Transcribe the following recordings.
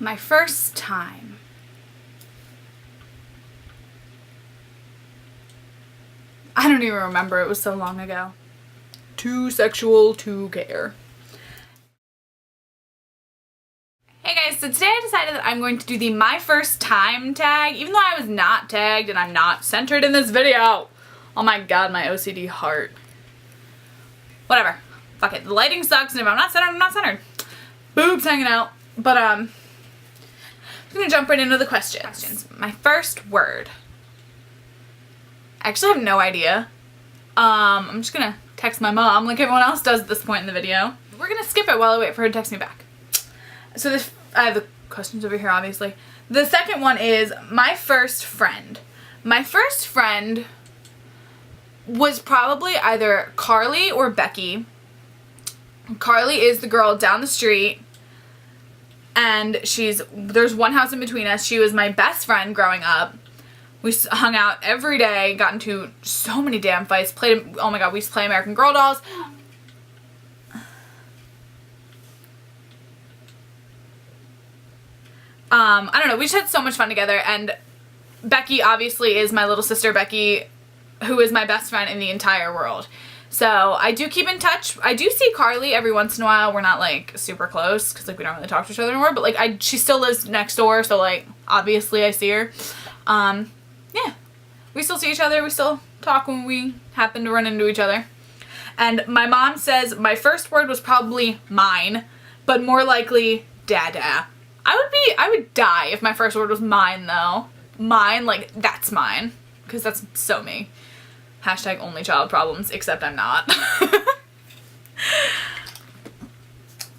My first time. I don't even remember, it was so long ago. Too sexual to care. Hey guys, so today I decided that I'm going to do the my first time tag, even though I was not tagged and I'm not centered in this video. Oh my god, my OCD heart. Whatever. Fuck it. The lighting sucks, and if I'm not centered, I'm not centered. Boobs hanging out. But, I'm gonna jump right into the questions. My first word. I actually have no idea. I'm just gonna text my mom like everyone else does at this point in the video. We're gonna skip it while I wait for her to text me back. So I have the questions over here, obviously. The second one is my first friend. My first friend was probably either Carly or Becky. Carly is the girl down the street, and there's one house in between us. She was my best friend growing up. We hung out every day, got into so many damn fights, oh my god, we used to play American Girl dolls. I don't know, we just had so much fun together, and Becky obviously is my little sister Becky, who is my best friend in the entire world. So I do keep in touch. I do see Carly every once in a while. We're not like super close because like we don't really talk to each other anymore, but like she still lives next door, so like obviously I see her. Yeah, we still see each other. We still talk when we happen to run into each other. And my mom says my first word was probably mine, but more likely dada. I would die if my first word was mine though. Mine, like that's mine, because that's so me. Hashtag only child problems, except I'm not.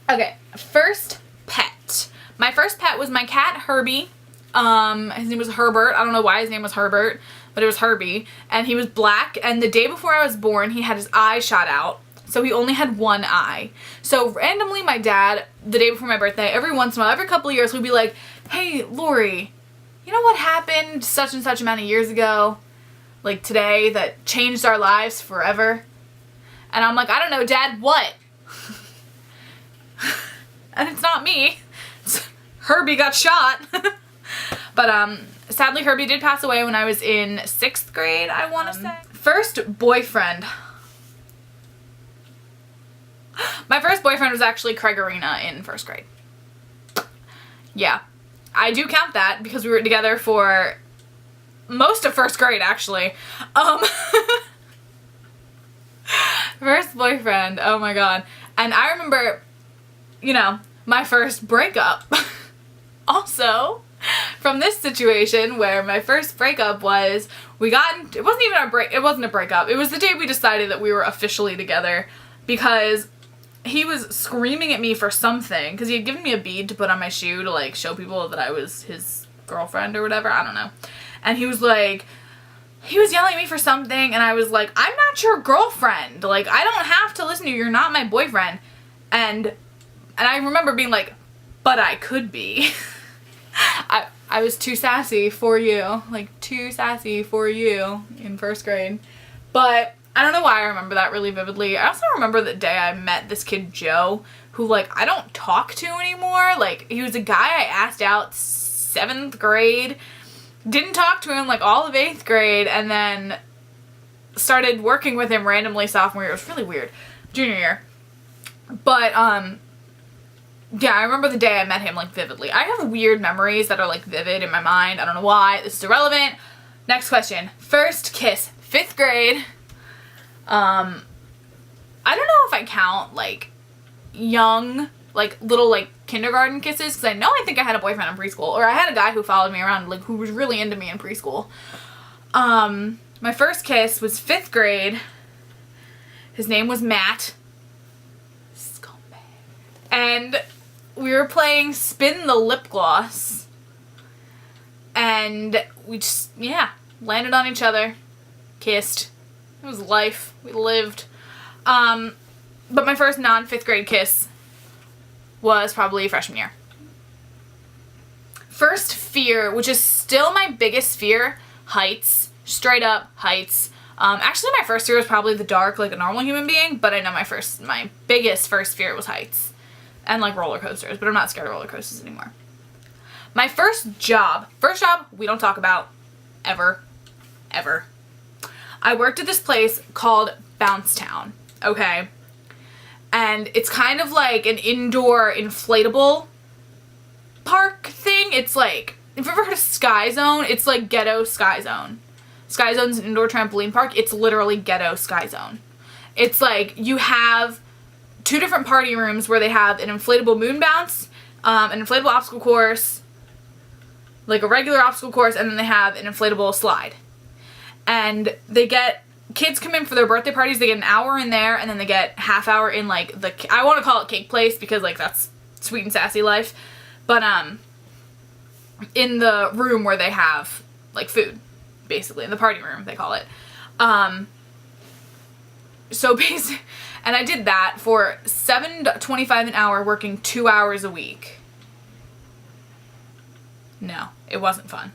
Okay, first pet. My first pet was my cat, Herbie. His name was Herbert. I don't know why his name was Herbert, but it was Herbie. And he was black, and the day before I was born, he had his eye shot out. So he only had one eye. So randomly, my dad, the day before my birthday, every once in a while, every couple of years, would be like, hey, Lori, you know what happened such and such amount of years ago? Like today, that changed our lives forever. And I'm like, I don't know, Dad, what? And it's not me. Herbie got shot. But sadly Herbie did pass away when I was in 6th grade, I want to say. First boyfriend. My first boyfriend was actually Craig Arena in 1st grade. Yeah. I do count that because we were together for most of 1st grade, actually. First boyfriend, oh my god. And I remember, you know, my first breakup. Also, from this situation where my first breakup was, it wasn't a breakup. It was the day we decided that we were officially together, because he was screaming at me for something, because he had given me a bead to put on my shoe to like show people that I was his girlfriend or whatever, I don't know. And he was yelling at me for something, and I was like, I'm not your girlfriend. Like, I don't have to listen to you. You're not my boyfriend. And I remember being like, but I could be. I was too sassy for you. Like, too sassy for you in 1st grade. But I don't know why I remember that really vividly. I also remember the day I met this kid, Joe, who, like, I don't talk to anymore. Like, he was a guy I asked out 7th grade. Didn't talk to him like all of 8th grade, and then started working with him randomly sophomore year. It was really weird. Junior year. But, yeah, I remember the day I met him, like, vividly. I have weird memories that are, like, vivid in my mind. I don't know why. This is irrelevant. Next question. First kiss. 5th grade. I don't know if I count, like, young, like, little, like, kindergarten kisses, because I think I had a boyfriend in preschool, or I had a guy who followed me around, like, who was really into me in preschool. My first kiss was 5th grade. His name was Matt. Scumbag. And we were playing Spin the Lip Gloss, and we just, yeah, landed on each other, kissed. It was life. We lived. But my first non-5th grade kiss was probably freshman year. First fear, which is still my biggest fear, heights. Straight up heights. Actually, my first fear was probably the dark, like a normal human being, but I know my biggest first fear was heights. And like roller coasters, but I'm not scared of roller coasters anymore. My first job we don't talk about ever. I worked at this place called Bouncetown, okay? And it's kind of like an indoor inflatable park thing. It's like, if you've ever heard of Sky Zone, it's like ghetto Sky Zone. Sky Zone's an indoor trampoline park. It's literally ghetto Sky Zone. It's like you have 2 different party rooms where they have an inflatable moon bounce, an inflatable obstacle course, like a regular obstacle course, and then they have an inflatable slide. And kids come in for their birthday parties, they get an hour in there, and then they get half hour in like I want to call it cake place because like that's sweet and sassy life. But in the room where they have like food, basically, in the party room they call it. So basically, and I did that for $7.25 an hour, working 2 hours a week. No, it wasn't fun.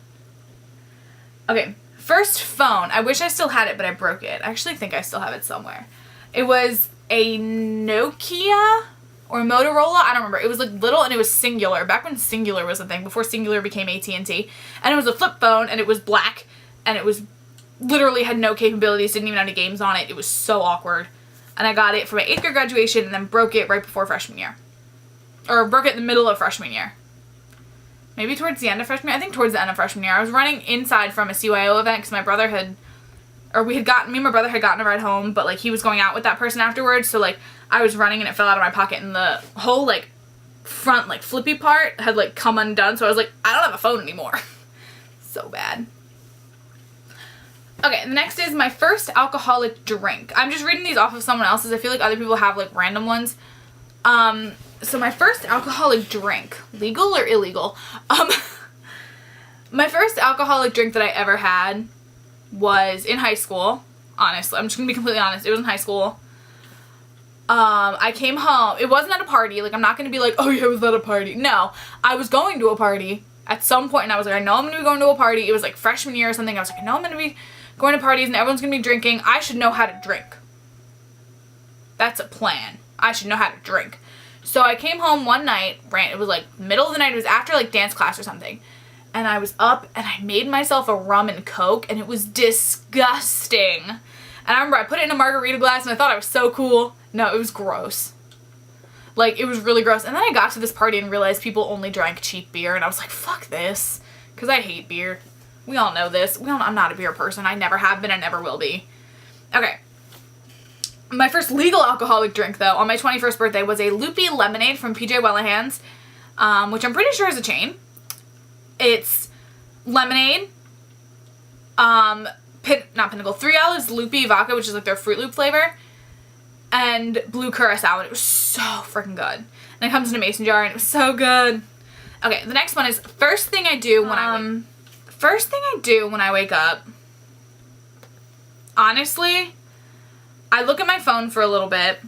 Okay, first phone. I wish I still had it, but I broke it. I actually think I still have it somewhere. It was a Nokia or Motorola. I don't remember. It was like little and it was singular. Back when singular was a thing, before singular became AT&T. And it was a flip phone and it was black and it was literally had no capabilities, didn't even have any games on it. It was so awkward. And I got it for my 8th grade graduation and then broke it right before freshman year. Or broke it in the middle of freshman year. Maybe towards the end of freshman year. I think towards the end of freshman year. I was running inside from a CYO event because my brother had, or me and my brother had gotten a ride home, but like he was going out with that person afterwards. So like I was running and it fell out of my pocket and the whole like front like flippy part had like come undone. So I was like, I don't have a phone anymore. So bad. Okay, the next is my first alcoholic drink. I'm just reading these off of someone else's. I feel like other people have like random ones. So my first alcoholic drink, legal or illegal? My first alcoholic drink that I ever had was in high school. Honestly, I'm just gonna be completely honest. It was in high school. I came home. It wasn't at a party. Like, I'm not gonna be like, oh yeah, it was at a party. No, I was going to a party at some point and I was like, I know I'm gonna be going to a party. It was like freshman year or something. I was like, I know I'm gonna be going to parties and everyone's gonna be drinking. I should know how to drink. That's a plan. I should know how to drink. So I came home one night, it was like middle of the night, it was after like dance class or something, and I was up and I made myself a rum and coke and it was disgusting. And I remember I put it in a margarita glass and I thought I was so cool. No, it was gross. Like, it was really gross. And then I got to this party and realized people only drank cheap beer and I was like, fuck this, because I hate beer. We all know this. I'm not a beer person. I never have been and never will be. Okay. My first legal alcoholic drink, though, on my 21st birthday was a Loopy lemonade from PJ Wellahans, which I'm pretty sure is a chain. It's lemonade, not Pinnacle, 3 Olives, Loopy vodka, which is like their Fruit Loop flavor, and blue curacao, and it was so freaking good. And it comes in a mason jar, and it was so good. Okay, the next one is first thing I do when I wake up. Honestly, I look at my phone for a little bit.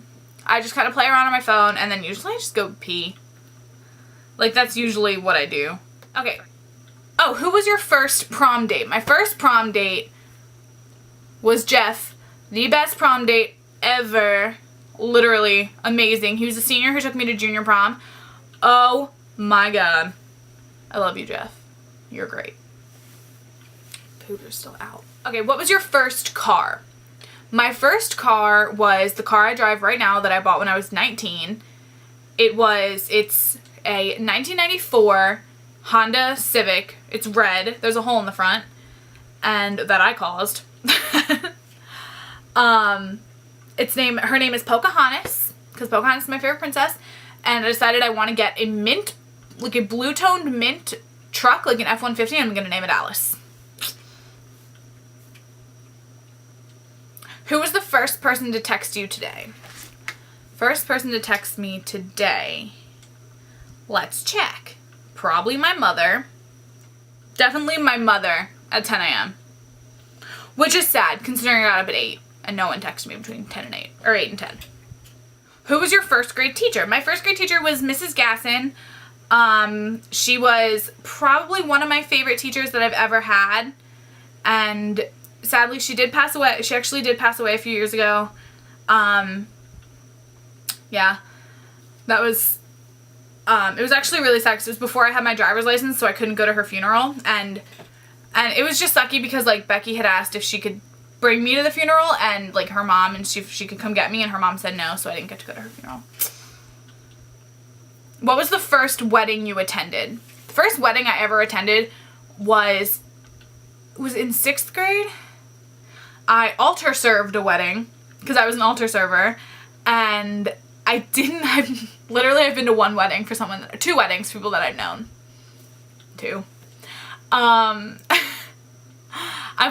I just kind of play around on my phone, and then usually I just go pee. Like, that's usually what I do. Okay. Oh, who was your first prom date? My first prom date was Jeff. The best prom date ever. Literally amazing. He was a senior who took me to junior prom. Oh my god. I love you, Jeff. You're great. Poop is still out. Okay, what was your first car? My first car was the car I drive right now that I bought when I was 19. It's a 1994 Honda Civic. It's red. There's a hole in the front. And that I caused. Her name is Pocahontas, because Pocahontas is my favorite princess. And I decided I want to get a mint, like a blue toned mint truck, like an F-150, and I'm going to name it Alice. Who was the first person to text you today? First person to text me today. Let's check. Probably my mother. Definitely my mother at 10 a.m. Which is sad, considering I got up at 8 and no one texted me between 10 and 8, or 8 and 10. Who was your first grade teacher? My first grade teacher was Mrs. Gasson. She was probably one of my favorite teachers that I've ever had. And sadly, she did pass away. She actually did pass away a few years ago. Yeah, that was It was actually really sad because it was before I had my driver's license, so I couldn't go to her funeral. And it was just sucky because, like, Becky had asked if she could bring me to the funeral and, like, her mom, and she could come get me, and her mom said no, so I didn't get to go to her funeral. What was the first wedding you attended? The first wedding I ever attended was in 6th grade. I altar served a wedding because I was an altar server, and I've been to one wedding for someone, 2 weddings, people that I've known. 2. I've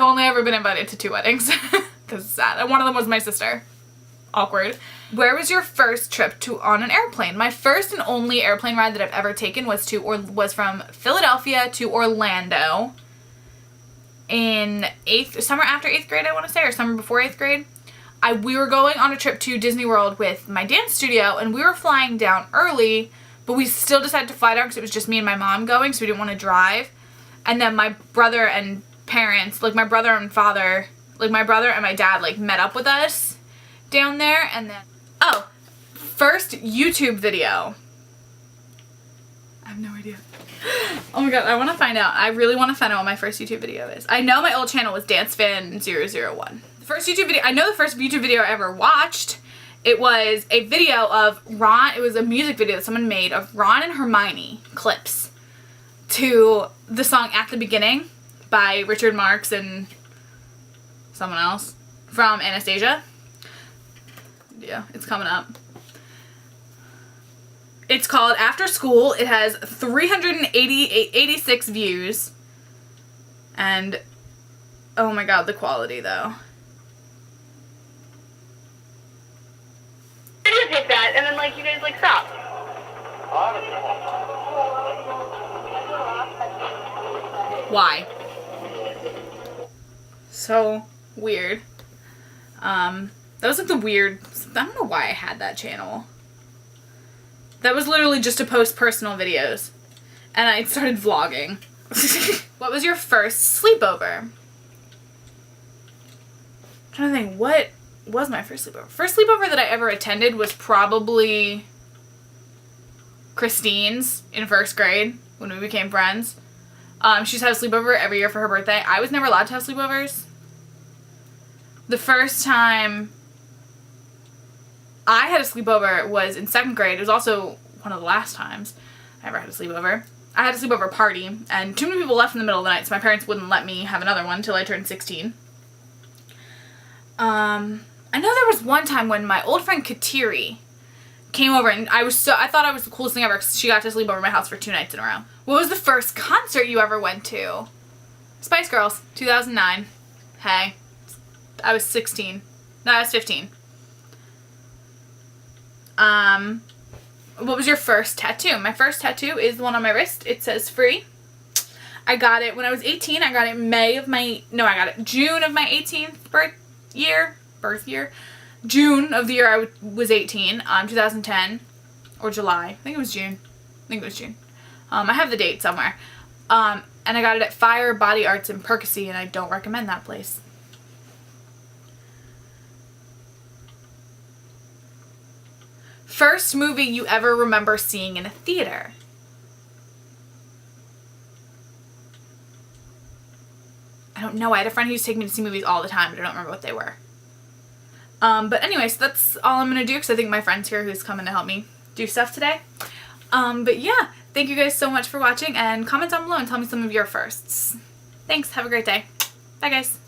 only ever been invited to 2 weddings because it's sad. And one of them was my sister. Awkward. Where was your first trip on an airplane? My first and only airplane ride that I've ever taken was from Philadelphia to Orlando in summer after 8th grade, I want to say, or summer before 8th grade. We were going on a trip to Disney World with my dance studio, and we were flying down early, but we still decided to fly down because it was just me and my mom going, so we didn't want to drive. And then my brother and parents, like my brother and my dad, like, met up with us down there. And then, first YouTube video. I have no idea. Oh my god, I want to find out. I really want to find out what my first YouTube video is. I know my old channel was DanceFan001. The first YouTube video, I know the first YouTube video I ever watched, it was a video of Ron, it was a music video that someone made of Ron and Hermione clips to the song At the Beginning by Richard Marx and someone else from Anastasia. Yeah, it's coming up. It's called After School. It has 386 views. And oh my god, the quality though. Take that and then like you guys like stop. Why? So weird. That was like the weird, I don't know why I had that channel. That was literally just to post personal videos. And I started vlogging. What was your first sleepover? I'm trying to think, what was my first sleepover? First sleepover that I ever attended was probably Christine's in 1st grade when we became friends. She used to have a sleepover every year for her birthday. I was never allowed to have sleepovers. The first time I had a sleepover was in 2nd grade. It was also one of the last times I ever had a sleepover. I had a sleepover party, and too many people left in the middle of the night, so my parents wouldn't let me have another one until I turned 16. I know there was one time when my old friend Kateri came over, and I thought I was the coolest thing ever because she got to sleep over my house for 2 nights in a row. What was the first concert you ever went to? Spice Girls, 2009. Hey. I was 16. No, I was 15. What was your first tattoo? My first tattoo is the one on my wrist. It says free. I got it when I was 18. I got it I got it June of my 18th birth year. June of the year I was 18, 2010. Or July. I think it was June. I have the date somewhere. And I got it at Fire Body Arts in Percy, and I don't recommend that place. First movie you ever remember seeing in a theater? I don't know. I had a friend who used to take me to see movies all the time, but I don't remember what they were. But anyway, so that's all I'm going to do because I think my friend's here who's coming to help me do stuff today. But yeah, thank you guys so much for watching, and comment down below and tell me some of your firsts. Thanks. Have a great day. Bye, guys.